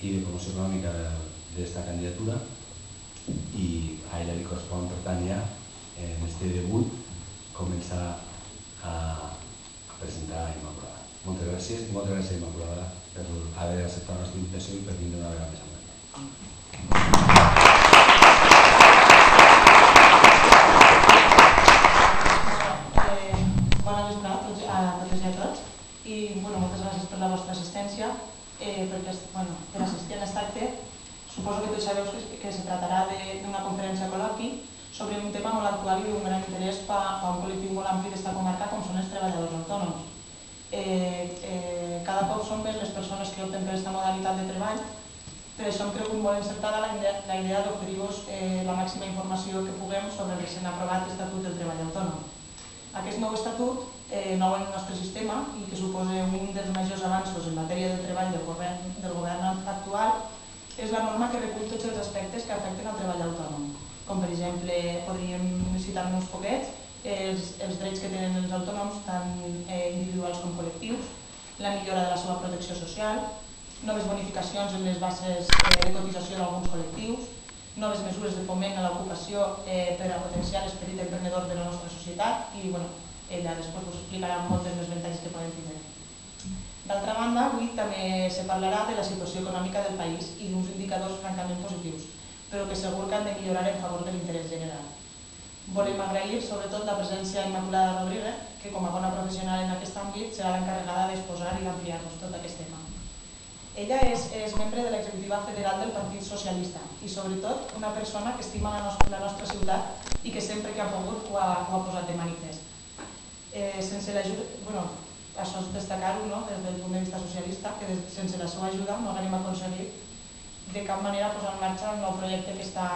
y de promoció económica de esta candidatura, y a ella le corresponde, per tant, ja en este debut començar a presentar a Immaculada. Moltes gràcies, i moltes gràcies, Immaculada, per haver acceptat la nostra invitació i per vindre una vegada més a Bona vesprada a totes i a tots, i moltes gràcies per la vostra assistència. Per assistir a aquest acte, suposo que tots sabeu que se tractarà d'una conferència col·loqui sobre un tema molt actual i d'un gran interès per a un col·lectiu molt ampli d'esta comarca, com són els treballadors autònoms. Cada cop són més les persones que opten per aquesta modalitat de treball, per això hem cregut molt encertada la idea d'oferir-vos la màxima informació que puguem sobre el recent aprovat Estatut del Treball Autònom. Aquest nou estatut, nou en el nostre sistema i que suposa un dels majors avanços en matèria de treball del govern actual, és la norma que recull tots els aspectes que afecten al treball autònom, com per exemple, podríem citar uns poquets, els drets que tenen els autònoms, tant individuals com col·lectius, la millora de la seva protecció social, noves bonificacions en les bases de cotització d'alguns col·lectius, noves mesures de foment a l'ocupació per a potenciar l'esperit emprenedor de la nostra societat, i ella després us explicarà moltes més avantatges que poden tindre. D'altra banda, avui també se parlarà de la situació econòmica del país i d'uns indicadors francament positius, però que segur que han de millorar en favor de l'interès general. Volem agrair sobretot la presència d'Immaculada Rodríguez, que com a bona professional en aquest àmbit serà l'encarregada d'exposar i d'ampliar-nos tot aquest tema. Ella és membre de l'executiva federal del Partit Socialista i sobretot una persona que estima la nostra ciutat i que sempre que ha pogut ho ha posat de manifest. Això és destacar-ho des del punt de vista socialista, que sense la seva ajuda no haguem aconseguit de cap manera posar en marxa el nou projecte que està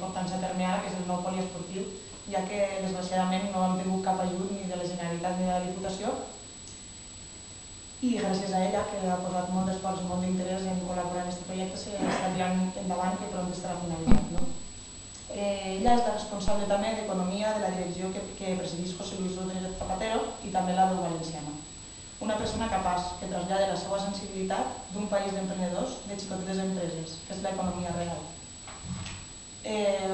portant-se a terme ara, que és el nou poliesportiu, ja que desgraciadament no hem tingut cap ajut ni de la Generalitat ni de la Diputació, i gràcies a ella, que ha posat molt d'esforç i molt d'interès en col·laborar en aquest projecte, s'està tirant endavant, que pront estarà finalitzat. Ella és la responsable també d'Economia de la direcció que presideix José Luis Rodríguez Zapatero i també la del Valenciana. Una persona capaç que trasllada la seva sensibilitat d'un país d'emprenedors, de xicotetes empreses, que és l'economia real.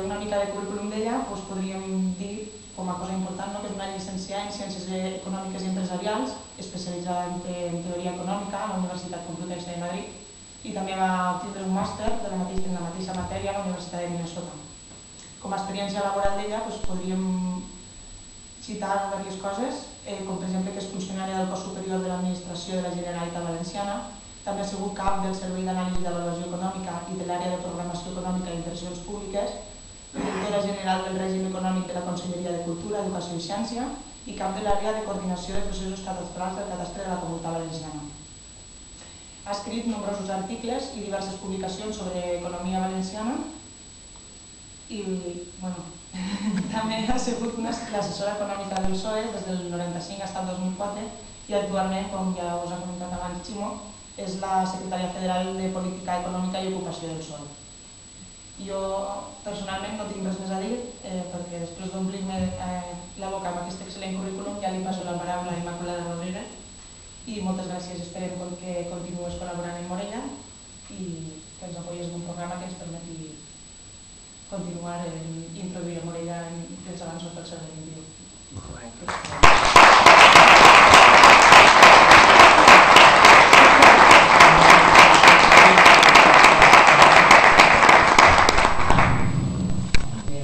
Una mica de currículum d'ella, podríem dir, com a cosa important, que és una llicenciada en Ciències Econòmiques i Empresarials, especialitzada en Teoria Econòmica a la Universitat Complutense de Madrid, i també va obtindre un màster en la mateixa matèria a la Universitat de Minnesota. Com a experiència laboral d'ella podríem citar diverses coses, com per exemple que és funcionària del cos superior de l'Administració de la Generalitat Valenciana, també ha sigut cap del Servei d'Anàlisi d'Avaluació Econòmica i de l'Àrea de Programació Econòmica i Inversions Públiques, directora general del Règim Econòmic de la Conselleria de Cultura, Educació i Ciència i cap de l'Àrea de Coordinació de Processos Cadastrals del Cadastre de la Comunitat Valenciana. Ha escrit nombrosos articles i diverses publicacions sobre economia valenciana i, també ha sigut l'assessora econòmica del PSOE des del 95 fins al 2004 i actualment, com ja us ha comentat abans Ximo, és la secretària federal de Política Econòmica i Ocupació del PSOE. Jo personalment no tinc res més a dir, perquè després d'omplir-me la boca amb aquest excel·lent currículum ja li passo la paraula a Immaculada Rodríguez i moltes gràcies, esperem que continues col·laborant amb ella i que ens apoyes en un programa que ens permeti continuar i introduir a Morella en els avanços del segle XXI.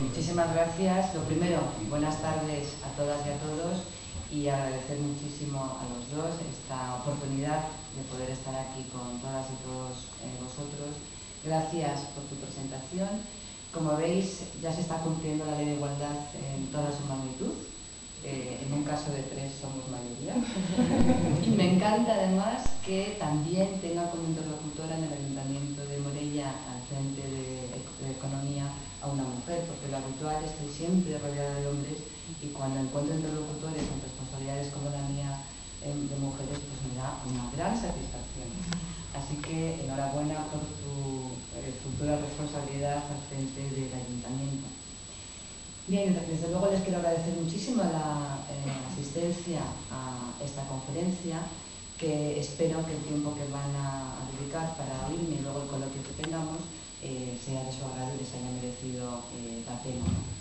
Muchísimas gracias. Lo primero, buenas tardes a todas y a todos y agradecer muchísimo a los dos esta oportunidad de poder estar aquí con todas y todos vosotros. Gracias por tu presentación. Como veis, ya se está cumpliendo la ley de igualdad en toda su magnitud. En un caso de 3 somos mayoría. Y me encanta además que también tenga como interlocutora en el Ayuntamiento de Morella, al frente de Economía, a una mujer, porque lo habitual es que siempre rodeada de hombres y cuando encuentro interlocutores con responsabilidades como la mía de mujeres, pues me da una gran satisfacción. Así que enhorabuena por tu futura responsabilidad al frente del Ayuntamiento. Bien, desde luego les quiero agradecer muchísimo la asistencia a esta conferencia, que espero que el tiempo que van a explicar, para oírme y luego el coloquio que tengamos sea de su agrado y les haya merecido la pena, ¿no?